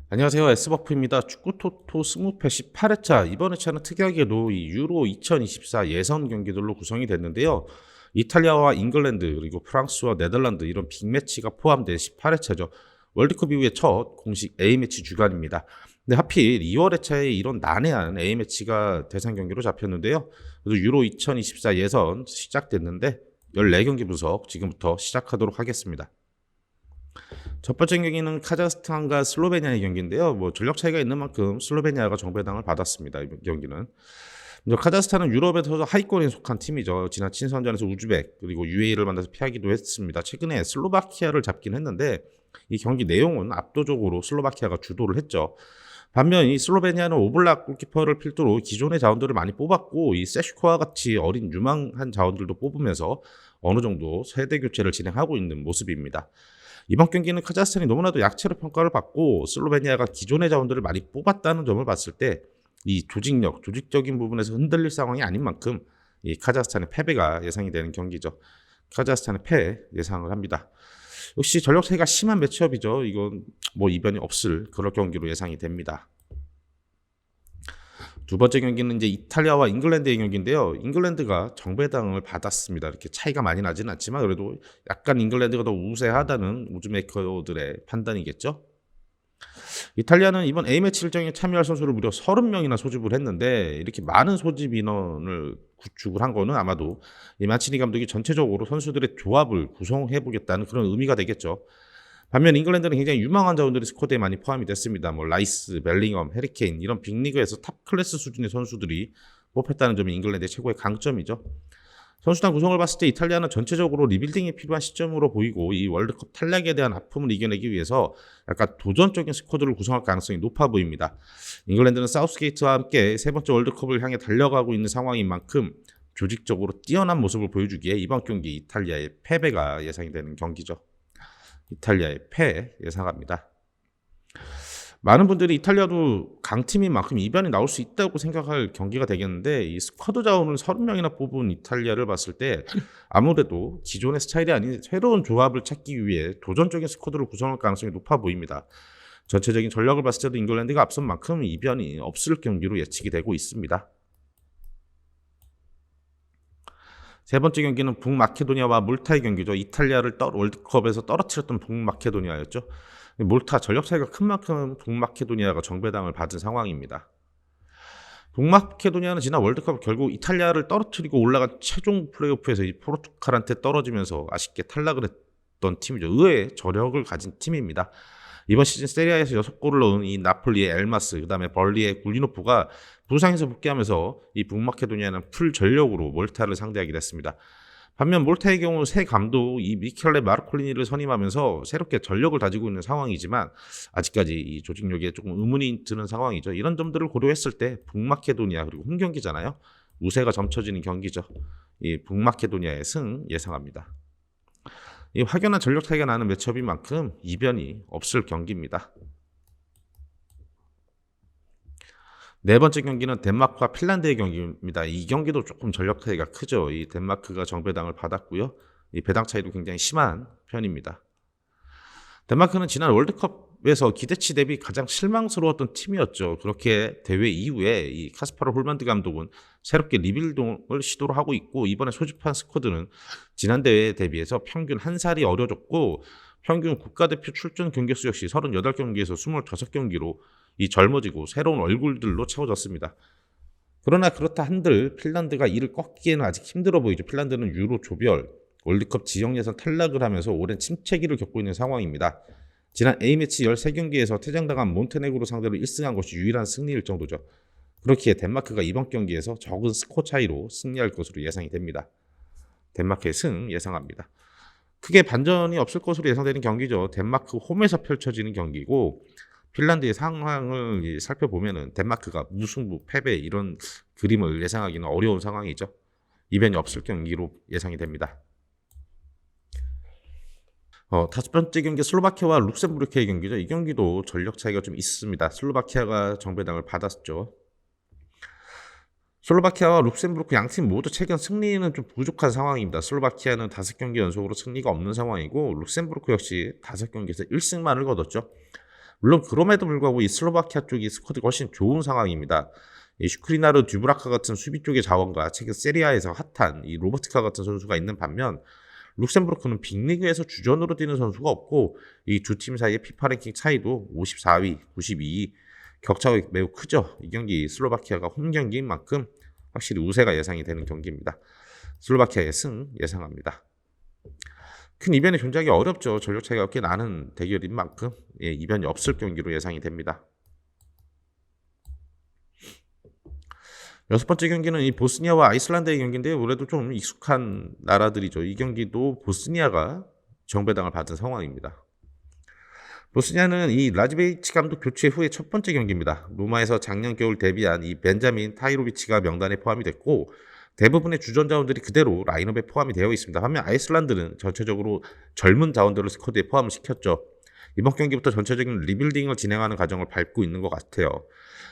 안녕하세요. S버프입니다. 축구토토 스무패 18회차. 이번 회차는 특이하게도 이 유로 2024 예선 경기들로 구성이 됐는데요. 이탈리아와 잉글랜드 그리고 프랑스와 네덜란드 이런 빅매치가 포함된 18회차죠. 월드컵 이후에 첫 공식 A매치 주간입니다. 근데 하필 2월 회차에 이런 난해한 A매치가 대상 경기로 잡혔는데요. 그래서 유로 2024 예선 시작됐는데 14경기 분석 지금부터 시작하도록 하겠습니다. 첫 번째 경기는 카자흐스탄과 슬로베니아의 경기인데요. 전력 차이가 있는 만큼 슬로베니아가 정배당을 받았습니다. 이 경기는. 카자흐스탄은 유럽에서 하위권에 속한 팀이죠. 지난 친선전에서 우즈벡 그리고 UAE를 만나서 피하기도 했습니다. 최근에 슬로바키아를 잡긴 했는데 이 경기 내용은 압도적으로 슬로바키아가 주도를 했죠. 반면 이 슬로베니아는 오블락 골키퍼를 필두로 기존의 자원들을 많이 뽑았고 이 세슈코와 같이 어린 유망한 자원들도 뽑으면서 어느 정도 세대 교체를 진행하고 있는 모습입니다. 이번 경기는 카자흐스탄이 너무나도 약체로 평가를 받고 슬로베니아가 기존의 자원들을 많이 뽑았다는 점을 봤을 때 이 조직력, 조직적인 부분에서 흔들릴 상황이 아닌 만큼 이 카자흐스탄의 패배가 예상이 되는 경기죠. 카자흐스탄의 패 예상을 합니다. 역시 전력 차이가 심한 매치업이죠. 이건 이변이 없을 그런 경기로 예상이 됩니다. 두 번째 경기는 이제 이탈리아와 잉글랜드의 경기인데요. 잉글랜드가 정배당을 받았습니다. 이렇게 차이가 많이 나지는 않지만 그래도 약간 잉글랜드가 더 우세하다는 우즈메이커들의 판단이겠죠. 이탈리아는 이번 A매치 일정에 참여할 선수를 무려 30명이나 소집을 했는데 이렇게 많은 소집 인원을 구축을 한 거는 아마도 이 마치니 감독이 전체적으로 선수들의 조합을 구성해 보겠다는 그런 의미가 되겠죠. 반면 잉글랜드는 굉장히 유망한 자원들이 스쿼드에 많이 포함이 됐습니다. 라이스, 벨링엄, 해리케인 이런 빅리그에서 탑 클래스 수준의 선수들이 뽑혔다는 점이 잉글랜드의 최고의 강점이죠. 선수단 구성을 봤을 때 이탈리아는 전체적으로 리빌딩이 필요한 시점으로 보이고 이 월드컵 탈락에 대한 아픔을 이겨내기 위해서 약간 도전적인 스쿼드를 구성할 가능성이 높아 보입니다. 잉글랜드는 사우스게이트와 함께 세 번째 월드컵을 향해 달려가고 있는 상황인 만큼 조직적으로 뛰어난 모습을 보여주기에 이번 경기 이탈리아의 패배가 예상이 되는 경기죠. 이탈리아의 패 예상합니다. 많은 분들이 이탈리아도 강팀인 만큼 이변이 나올 수 있다고 생각할 경기가 되겠는데 이 스쿼드 자원을 30명이나 뽑은 이탈리아를 봤을 때 아무래도 기존의 스타일이 아닌 새로운 조합을 찾기 위해 도전적인 스쿼드를 구성할 가능성이 높아 보입니다. 전체적인 전력을 봤을 때도 잉글랜드가 앞선 만큼 이변이 없을 경기로 예측이 되고 있습니다. 세 번째 경기는 북마케도니아와 몰타의 경기죠. 이탈리아를 월드컵에서 떨어뜨렸던 북마케도니아였죠. 몰타 전력 차이가 큰 만큼 북마케도니아가 정배당을 받은 상황입니다. 북마케도니아는 지난 월드컵 결국 이탈리아를 떨어뜨리고 올라간 최종 플레이오프에서 이 포르투갈한테 떨어지면서 아쉽게 탈락을 했던 팀이죠. 의외의 저력을 가진 팀입니다. 이번 시즌 세리아에서 6골을 넣은 이 나폴리의 엘마스, 그다음에 벌리의 굴리노프가 부상에서 복귀하면서 이 북마케도니아는 풀 전력으로 몰타를 상대하게 됐습니다. 반면 몰타의 경우 새 감독 이 미켈레 마르콜리니를 선임하면서 새롭게 전력을 다지고 있는 상황이지만 아직까지 이 조직력에 조금 의문이 드는 상황이죠. 이런 점들을 고려했을 때 북마케도니아 그리고 홈 경기잖아요. 우세가 점쳐지는 경기죠. 이 북마케도니아의 승 예상합니다. 이 확연한 전력 차이가 나는 매치업인 만큼 이변이 없을 경기입니다. 네 번째 경기는 덴마크와 핀란드의 경기입니다. 이 경기도 조금 전력 차이가 크죠. 이 덴마크가 정배당을 받았고요. 이 배당 차이도 굉장히 심한 편입니다. 덴마크는 지난 월드컵에서 기대치 대비 가장 실망스러웠던 팀이었죠. 그렇게 대회 이후에 이 카스파르 홀만드 감독은 새롭게 리빌딩을 시도를 하고 있고 이번에 소집한 스쿼드는 지난 대회에 대비해서 평균 한 살이 어려졌고 평균 국가대표 출전 경기수 역시 38경기에서 25경기로 이 젊어지고 새로운 얼굴들로 채워졌습니다. 그러나 그렇다 한들 핀란드가 이를 꺾기에는 아직 힘들어 보이죠. 핀란드는 유로 조별, 월드컵 지역 예선 탈락을 하면서 오랜 침체기를 겪고 있는 상황입니다. 지난 A매치 13경기에서 퇴장당한 몬테네그로 상대로 1승한 것이 유일한 승리일 정도죠. 그렇기에 덴마크가 이번 경기에서 적은 스코어 차이로 승리할 것으로 예상이 됩니다. 덴마크의 승 예상합니다. 크게 반전이 없을 것으로 예상되는 경기죠. 덴마크 홈에서 펼쳐지는 경기고 핀란드의 상황을 살펴보면 덴마크가 무승부, 패배 이런 그림을 예상하기는 어려운 상황이죠. 이변이 없을 경기로 예상이 됩니다. 다섯 번째 경기 슬로바키아와 룩셈부르크의 경기죠. 이 경기도 전력 차이가 좀 있습니다. 슬로바키아가 정배당을 받았죠. 슬로바키아와 룩셈부르크 양팀 모두 최근 승리는 좀 부족한 상황입니다. 슬로바키아는 5경기 연속으로 승리가 없는 상황이고 룩셈부르크 역시 5경기에서 1승만을 거뒀죠. 물론 그럼에도 불구하고 이 슬로바키아 쪽이 스쿼드가 훨씬 좋은 상황입니다. 이 슈크리나르 듀브라카 같은 수비 쪽의 자원과 최근 세리아에서 핫한 이 로버트카 같은 선수가 있는 반면 룩셈부르크는 빅리그에서 주전으로 뛰는 선수가 없고 이 두 팀 사이의 피파 랭킹 차이도 54위, 92위 격차가 매우 크죠. 이 경기 슬로바키아가 홈 경기인 만큼 확실히 우세가 예상이 되는 경기입니다. 슬로바키아의 승 예상합니다. 큰 이변이 존재하기 어렵죠. 전력 차이가 꽤 나는 대결인 만큼 이변이 없을 경기로 예상이 됩니다. 여섯 번째 경기는 이 보스니아와 아이슬란드의 경기인데요. 올해도 좀 익숙한 나라들이죠. 이 경기도 보스니아가 정배당을 받은 상황입니다. 보스니아는 이 라즈베이치 감독 교체 후의 첫 번째 경기입니다. 로마에서 작년 겨울 데뷔한 이 벤자민 타이로비치가 명단에 포함이 됐고 대부분의 주전 자원들이 그대로 라인업에 포함이 되어 있습니다. 반면 아이슬란드는 전체적으로 젊은 자원들을 스쿼드에 포함을 시켰죠. 이번 경기부터 전체적인 리빌딩을 진행하는 과정을 밟고 있는 것 같아요.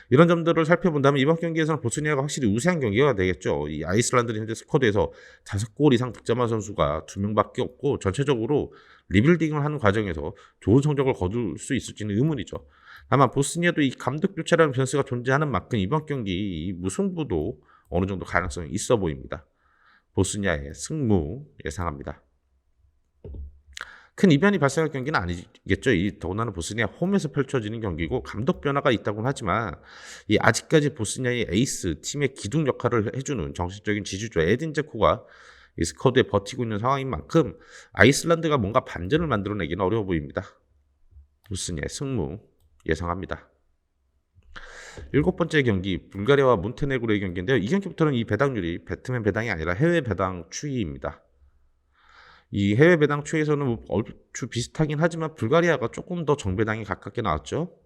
이런 점들을 살펴본다면 이번 경기에서는 보스니아가 확실히 우세한 경기가 되겠죠. 이 아이슬란드는 현재 스쿼드에서 5골 이상 득점한 선수가 2명밖에 없고 전체적으로 리빌딩을 하는 과정에서 좋은 성적을 거둘 수 있을지는 의문이죠. 다만 보스니아도 이 감독 교체라는 변수가 존재하는 만큼 이번 경기 이 무승부도 어느 정도 가능성이 있어 보입니다. 보스니아의 승무 예상합니다. 큰 이변이 발생할 경기는 아니겠죠. 이 더군다나 보스니아 홈에서 펼쳐지는 경기고 감독 변화가 있다고는 하지만 이 아직까지 보스니아의 에이스 팀의 기둥 역할을 해주는 정신적인 지주죠. 에딘 제코가 이 스쿼드에 버티고 있는 상황인 만큼 아이슬란드가 뭔가 반전을 만들어내기는 어려워 보입니다. 보스니아의 승무 예상합니다. 일곱 번째 경기 불가리아와 몬테네그로의 경기인데요. 이 경기부터는 이 배당률이 배트맨 배당이 아니라 해외 배당 추이입니다. 이 해외 배당 추이에서는 얼추 비슷하긴 하지만 불가리아가 조금 더 정배당에 가깝게 나왔죠.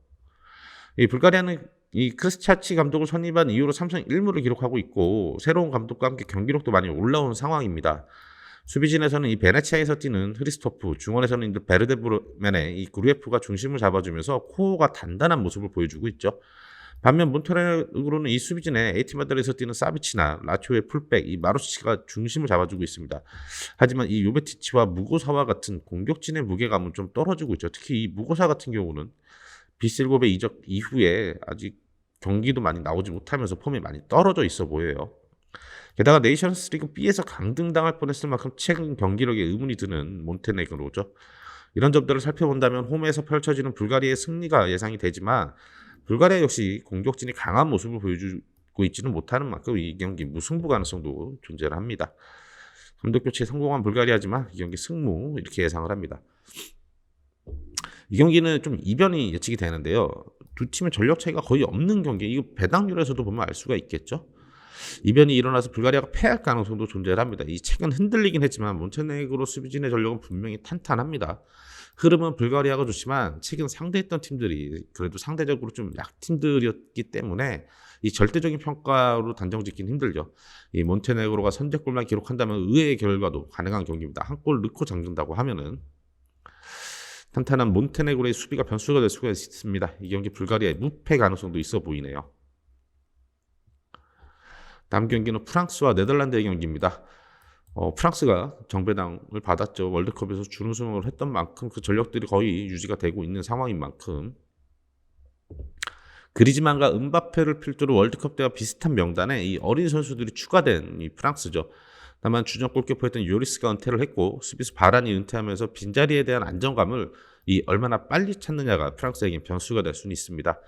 이 불가리아는 이 크리스차치 감독을 선임한 이후로 3승 1무를 기록하고 있고 새로운 감독과 함께 경기력도 많이 올라온 상황입니다. 수비진에서는 이 베네치아에서 뛰는 흐리스토프, 중원에서는 베르데브르멘의 이 그루에프가 중심을 잡아주면서 코어가 단단한 모습을 보여주고 있죠. 반면 몬테네그로는 이 수비진에 에이티마드에서 뛰는 사비치나 라치오의 풀백, 이 마루시치가 중심을 잡아주고 있습니다. 하지만 이 요베티치와 무고사와 같은 공격진의 무게감은 좀 떨어지고 있죠. 특히 이 무고사 같은 경우는 비실곱의 이적 이후에 아직 경기도 많이 나오지 못하면서 폼이 많이 떨어져 있어 보여요. 게다가 네이션스리그 B에서 강등당할 뻔했을 만큼 최근 경기력에 의문이 드는 몬테네그로죠. 이런 점들을 살펴본다면 홈에서 펼쳐지는 불가리아의 승리가 예상이 되지만 불가리아 역시 공격진이 강한 모습을 보여주고 있지는 못하는 만큼 이 경기 무승부 가능성도 존재를 합니다. 감독 교체에 성공한 불가리아지만 이 경기 승무 이렇게 예상을 합니다. 이 경기는 좀 이변이 예측이 되는데요. 두 팀의 전력 차이가 거의 없는 경기, 이거 배당률에서도 보면 알 수가 있겠죠. 이변이 일어나서 불가리아가 패할 가능성도 존재를 합니다. 이 최근 흔들리긴 했지만 몬테네그로 수비진의 전력은 분명히 탄탄합니다. 흐름은 불가리아가 좋지만 최근 상대했던 팀들이 그래도 상대적으로 좀 약팀들이었기 때문에 이 절대적인 평가로 단정 짓기는 힘들죠. 이 몬테네그로가 선제골만 기록한다면 의외의 결과도 가능한 경기입니다. 한 골 넣고 잠근다고 하면은 탄탄한 몬테네그로의 수비가 변수가 될 수가 있습니다. 이 경기 불가리아의 무패 가능성도 있어 보이네요. 다음 경기는 프랑스와 네덜란드의 경기입니다. 프랑스가 정배당을 받았죠. 월드컵에서 준우승을 했던 만큼 그 전력들이 거의 유지가 되고 있는 상황인 만큼 그리즈만과 은바페를 필두로 월드컵 때와 비슷한 명단에 이 어린 선수들이 추가된 이 프랑스죠. 다만 주전 골키퍼였던 요리스가 은퇴를 했고 수비수 바란이 은퇴하면서 빈자리에 대한 안정감을 얼마나 빨리 찾느냐가 프랑스에겐 변수가 될 수는 있습니다.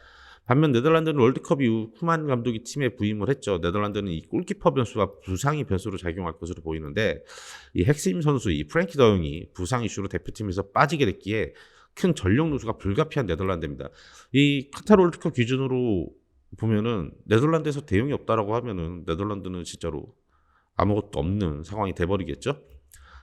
반면 네덜란드는 월드컵 이후 쿠만 감독이 팀에 부임을 했죠. 네덜란드는 이 골키퍼 변수와 부상이 변수로 작용할 것으로 보이는데 이 핵심 선수 이 프랭키 더용이 부상 이슈로 대표팀에서 빠지게 됐기에 큰 전력 누수가 불가피한 네덜란드입니다. 이 카타르 월드컵 기준으로 보면은 네덜란드에서 대용이 없다라고 하면은 네덜란드는 진짜로 아무것도 없는 상황이 돼버리겠죠.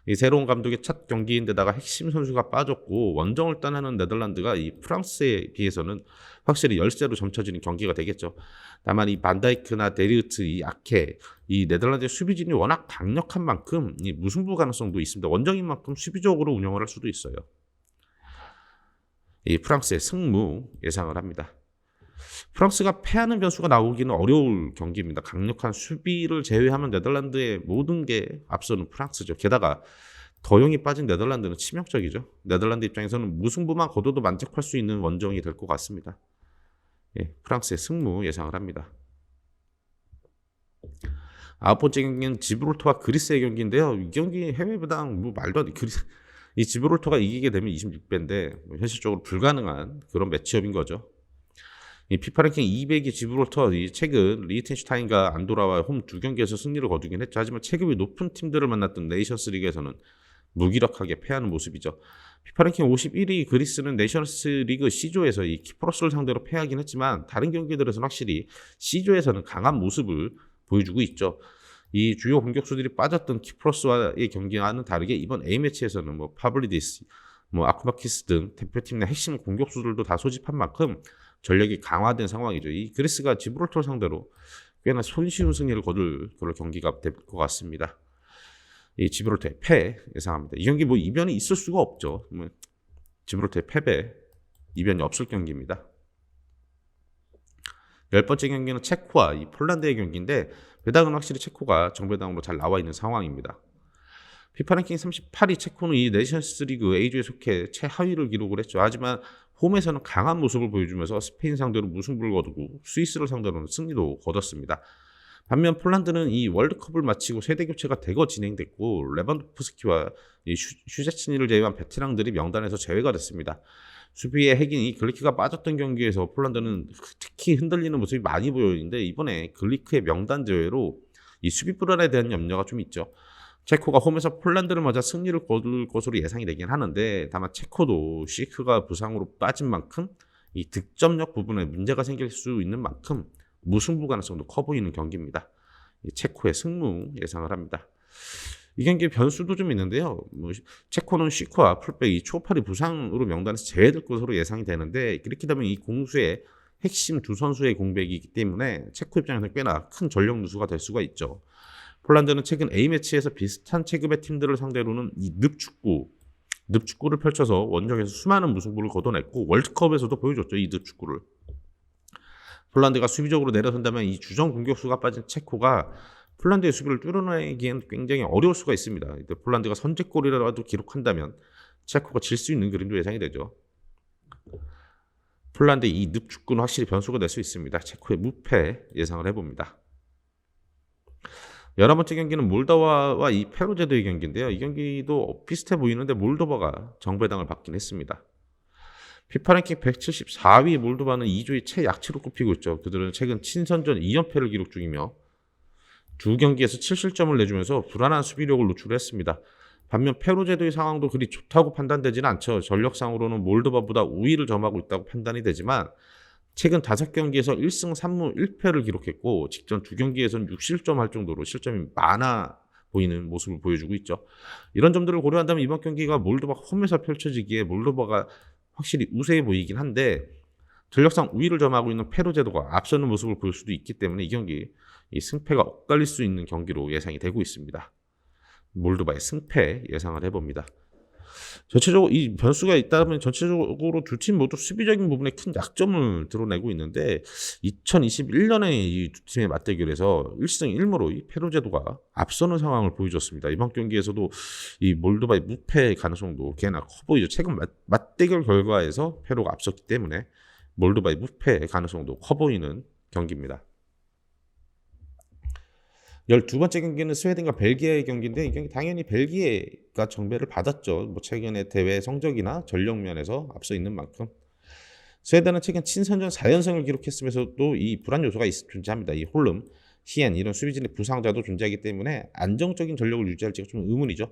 이 새로운 감독의 첫 경기인데다가 핵심 선수가 빠졌고 원정을 떠나는 네덜란드가 이 프랑스에 비해서는 확실히 열세로 점쳐지는 경기가 되겠죠. 다만 이 반다이크나 데리우트, 이 아케, 이 네덜란드의 수비진이 워낙 강력한 만큼 이 무승부 가능성도 있습니다. 원정인 만큼 수비적으로 운영을 할 수도 있어요. 이 프랑스의 승무 예상을 합니다. 프랑스가 패하는 변수가 나오기는 어려울 경기입니다. 강력한 수비를 제외하면 네덜란드의 모든 게 앞서는 프랑스죠. 게다가 더 용이 빠진 네덜란드는 치명적이죠. 네덜란드 입장에서는 무승부만 거둬도 만족할 수 있는 원정이 될 것 같습니다. 예, 프랑스의 승무 예상을 합니다. 9번째 경기는 지브롤터와 그리스의 경기인데요. 이 경기 해외배당 뭐 말도 안 돼. 이 지브롤터가 이기게 되면 26배인데 현실적으로 불가능한 그런 매치업인 거죠. 이 피파 랭킹 200위 지브롤터, 이 최근 리히텐슈타인과 안도라와 홈 두 경기에서 승리를 거두긴 했죠. 하지만 체급이 높은 팀들을 만났던 네이션스 리그에서는 무기력하게 패하는 모습이죠. 피파 랭킹 51위 그리스는 네이션스 리그 C조에서 이 키프로스를 상대로 패하긴 했지만 다른 경기들에서는 확실히 C조에서는 강한 모습을 보여주고 있죠. 이 주요 공격수들이 빠졌던 키프로스와의 경기와는 다르게 이번 A매치에서는 뭐 파블리디스, 뭐 아쿠마키스 등 대표팀 내 핵심 공격수들도 다 소집한 만큼 전력이 강화된 상황이죠. 이 그리스가 지브롤터를 상대로 꽤나 손쉬운 승리를 거둘 그런 경기가 될 것 같습니다. 이 지브롤터의 패 예상합니다. 이 경기 뭐 이변이 있을 수가 없죠. 지브롤터의 패배, 이변이 없을 경기입니다. 10번째 경기는 체코와 이 폴란드의 경기인데 배당은 확실히 체코가 정배당으로 잘 나와 있는 상황입니다. 피파 랭킹 38위 체코는 이 네이션스 리그 A조에 속해 최하위를 기록을 했죠. 하지만 홈에서는 강한 모습을 보여주면서 스페인 상대로 무승부를 거두고 스위스를 상대로는 승리도 거뒀습니다. 반면 폴란드는 이 월드컵을 마치고 세대 교체가 대거 진행됐고 레반도프스키와 슈제츠니를 제외한 베테랑들이 명단에서 제외가 됐습니다. 수비의 핵인 이 글리크가 빠졌던 경기에서 폴란드는 특히 흔들리는 모습이 많이 보였는데 이번에 글리크의 명단 제외로 이 수비 불안에 대한 염려가 좀 있죠. 체코가 홈에서 폴란드를 맞아 승리를 거둘 것으로 예상이 되긴 하는데 다만 체코도 시크가 부상으로 빠진 만큼 이 득점력 부분에 문제가 생길 수 있는 만큼 무승부 가능성도 커 보이는 경기입니다. 체코의 승무 예상을 합니다. 이 경기 변수도 좀 있는데요. 체코는 시크와 풀백 이 초파리 부상으로 명단에서 제외될 것으로 예상이 되는데 그렇게 되면 이 공수의 핵심 두 선수의 공백이기 때문에 체코 입장에서는 꽤나 큰 전력 누수가 될 수가 있죠. 폴란드는 최근 A매치에서 비슷한 체급의 팀들을 상대로는 이 늪축구를 펼쳐서 원정에서 수많은 무승부를 거둬냈고 월드컵에서도 보여줬죠. 이 늪축구를. 폴란드가 수비적으로 내려선다면 이 주전 공격수가 빠진 체코가 폴란드의 수비를 뚫어내기엔 굉장히 어려울 수가 있습니다. 폴란드가 선제골이라도 기록한다면 체코가 질 수 있는 그림도 예상이 되죠. 폴란드의 이 늪축구는 확실히 변수가 될 수 있습니다. 체코의 무패 예상을 해봅니다. 11번째 경기는 몰도바와 이 페루제도의 경기인데요. 이 경기도 비슷해 보이는데 몰도바가 정배당을 받긴 했습니다. 피파 랭킹 174위 몰도바는 2조의 최약체로 꼽히고 있죠. 그들은 최근 친선전 2연패를 기록 중이며 두 경기에서 7실점을 내주면서 불안한 수비력을 노출했습니다. 반면 페루제도의 상황도 그리 좋다고 판단되지는 않죠. 전력상으로는 몰도바보다 우위를 점하고 있다고 판단이 되지만 최근 5경기에서 1승 3무 1패를 기록했고 직전 2경기에서는 6실점 할 정도로 실점이 많아 보이는 모습을 보여주고 있죠. 이런 점들을 고려한다면 이번 경기가 몰도바 홈에서 펼쳐지기에 몰도바가 확실히 우세해 보이긴 한데 전력상 우위를 점하고 있는 페루제도가 앞서는 모습을 보일 수도 있기 때문에 이 경기 이 승패가 엇갈릴 수 있는 경기로 예상이 되고 있습니다. 몰도바의 승패 예상을 해봅니다. 전체적으로 이 변수가 있다면 전체적으로 두 팀 모두 수비적인 부분에 큰 약점을 드러내고 있는데 2021년에 이 두 팀의 맞대결에서 1승 1무로 이 페루제도가 앞서는 상황을 보여줬습니다. 이번 경기에서도 이 몰도바의 무패 가능성도 꽤나 커 보이죠. 최근 맞대결 결과에서 페루가 앞섰기 때문에 몰도바의 무패 가능성도 커 보이는 경기입니다. 12번째 경기는 스웨덴과 벨기에의 경기인데 이 경기 당연히 벨기에가 정배를 받았죠. 뭐 최근의 대회 성적이나 전력 면에서 앞서 있는 만큼 스웨덴은 최근 친선전 4연승을 기록했으면서도 이 불안 요소가 존재합니다. 이 홀름, 히엔 이런 수비진의 부상자도 존재하기 때문에 안정적인 전력을 유지할지가 좀 의문이죠.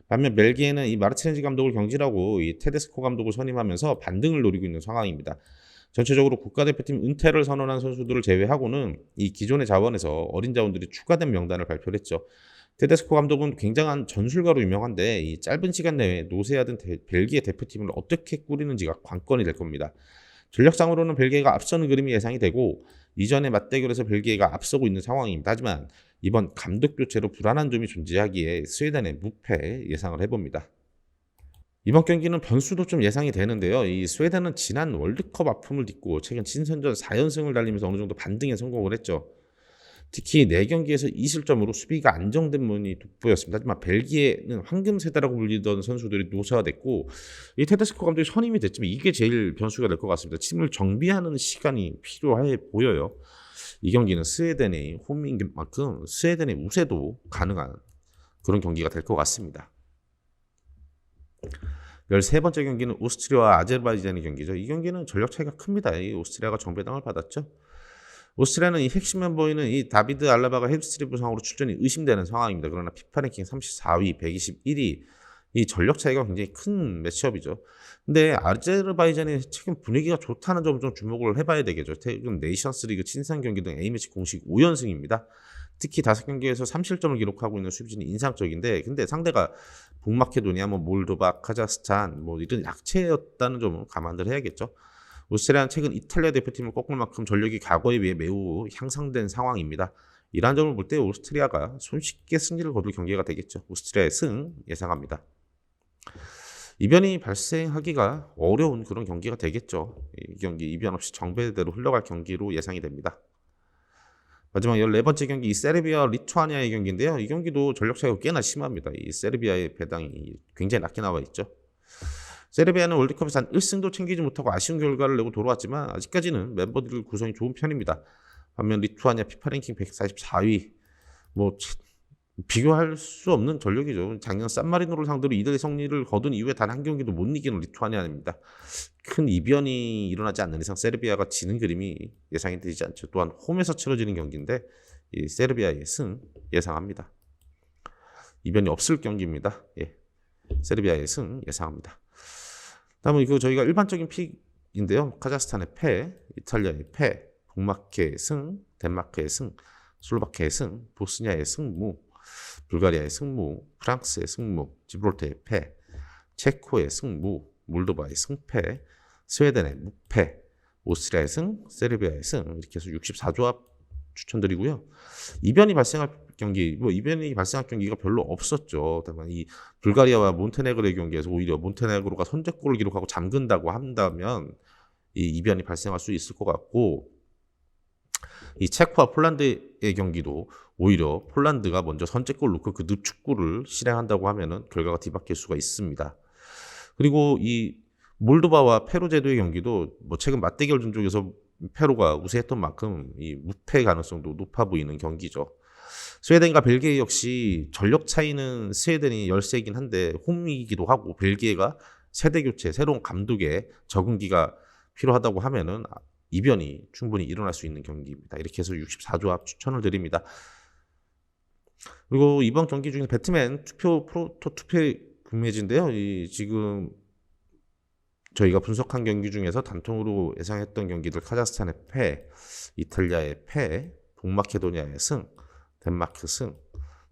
반면 벨기에는 이 마르티네즈 감독을 경질하고 이 테데스코 감독을 선임하면서 반등을 노리고 있는 상황입니다. 전체적으로 국가대표팀 은퇴를 선언한 선수들을 제외하고는 이 기존의 자원에서 어린 자원들이 추가된 명단을 발표를 했죠. 테데스코 감독은 굉장한 전술가로 유명한데 이 짧은 시간 내에 노쇠하던 벨기에 대표팀을 어떻게 꾸리는지가 관건이 될 겁니다. 전력상으로는 벨기에가 앞서는 그림이 예상이 되고 이전의 맞대결에서 벨기에가 앞서고 있는 상황입니다. 하지만 이번 감독 교체로 불안한 점이 존재하기에 스웨덴의 무패 예상을 해봅니다. 이번 경기는 변수도 좀 예상이 되는데요. 이 스웨덴은 지난 월드컵 아픔을 딛고 최근 친선전 4연승을 달리면서 어느 정도 반등에 성공을 했죠. 특히 4경기에서 2실점으로 수비가 안정된 면이 돋보였습니다. 하지만 벨기에는 황금 세대라고 불리던 선수들이 노쇠화됐고 이 테데스코 감독이 선임이 됐지만 이게 제일 변수가 될 것 같습니다. 팀을 정비하는 시간이 필요해 보여요. 이 경기는 스웨덴의 홈인 만큼 스웨덴의 우세도 가능한 그런 경기가 될 것 같습니다. 13번째 경기는 오스트리아와 아제르바이잔의 경기죠. 이 경기는 전력 차이가 큽니다. 이 오스트리아가 정배당을 받았죠. 오스트리아는 이 핵심 멤버인 이 다비드 알라바가 햄스트링 부상으로 출전이 의심되는 상황입니다. 그러나 피파 랭킹 34위, 121위 이 전력 차이가 굉장히 큰 매치업이죠. 근데 아제르바이잔의 최근 분위기가 좋다는 점 좀 주목을 해봐야 되겠죠. 최근 네이션스리그 친선 경기 등 A매치 공식 5연승입니다. 특히 5경기에서 3실점을 기록하고 있는 수비진이 인상적인데 근데 상대가 북마케도니아, 몰도바, 카자흐스탄 이런 약체였다는 점을 감안을 해야겠죠. 오스트리아는 최근 이탈리아 대표팀을 꺾을 만큼 전력이 과거에 비해 매우 향상된 상황입니다. 이러한 점을 볼 때 오스트리아가 손쉽게 승리를 거둘 경기가 되겠죠. 오스트리아의 승 예상합니다. 이변이 발생하기가 어려운 그런 경기가 되겠죠. 이 경기 이변 없이 정배대로 흘러갈 경기로 예상이 됩니다. 마지막 14번째 경기 이 세르비아와 리투아니아의 경기인데요. 이 경기도 전력 차이가 꽤나 심합니다. 이 세르비아의 배당이 굉장히 낮게 나와 있죠. 세르비아는 월드컵에서 한 1승도 챙기지 못하고 아쉬운 결과를 내고 돌아왔지만 아직까지는 멤버들 구성이 좋은 편입니다. 반면 리투아니아 피파 랭킹 144위 비교할 수 없는 전력이죠. 작년 산마리노를 상대로 2대 승리를 거둔 이후에 단 한 경기도 못 이기는 리투아니아입니다. 큰 이변이 일어나지 않는 이상 세르비아가 지는 그림이 예상이 되지 않죠. 또한 홈에서 치러지는 경기인데 이 세르비아의 승 예상합니다. 이변이 없을 경기입니다. 세르비아의 승 예상합니다. 다음은 저희가 일반적인 픽인데요. 카자흐스탄의 패, 이탈리아의 패, 북마케의 승, 덴마크의 승, 슬로바키아의 승, 보스니아의 승무, 불가리아의 승무, 프랑스의 승무, 지브롤터의 패, 체코의 승무, 몰도바의 승패, 스웨덴의 무패, 오스트리아의 승, 세르비아의 승 이렇게 해서 64조합 추천드리고요. 이변이 발생할 경기가 별로 없었죠. 다만 이 불가리아와 몬테네그로의 경기에서 오히려 몬테네그로가 선제골을 기록하고 잠근다고 한다면 이 이변이 발생할 수 있을 것 같고 이 체코와 폴란드의 경기도 오히려 폴란드가 먼저 선제골을 넣고 그 늪축구를 실행한다고 하면은 결과가 뒤바뀔 수가 있습니다. 그리고 이 몰도바와 페루 제도의 경기도 최근 맞대결 전적에서 페루가 우세했던 만큼 이 무패 가능성도 높아 보이는 경기죠. 스웨덴과 벨기에 역시 전력 차이는 스웨덴이 열세이긴 한데 홈이기도 하고 벨기에가 세대 교체, 새로운 감독의 적응기가 필요하다고 하면은 이변이 충분히 일어날 수 있는 경기입니다. 이렇게 해서 64조합 추천을 드립니다. 그리고 이번 경기 중에 배트맨 프로토 투표 금매지인데요. 지금 저희가 분석한 경기 중에서 단통으로 예상했던 경기들 카자흐스탄의 패, 이탈리아의 패, 북마케도니아의 승, 덴마크 승,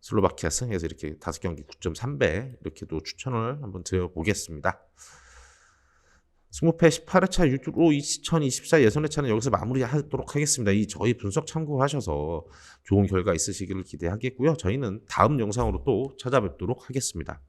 슬로바키아 승해서 이렇게 5경기 9.3배 이렇게도 추천을 한번 드려보겠습니다. 승무패 18회차 유로 2024 예선회차는 여기서 마무리하도록 하겠습니다. 저희 분석 참고하셔서 좋은 결과 있으시기를 기대하겠고요. 저희는 다음 영상으로 또 찾아뵙도록 하겠습니다.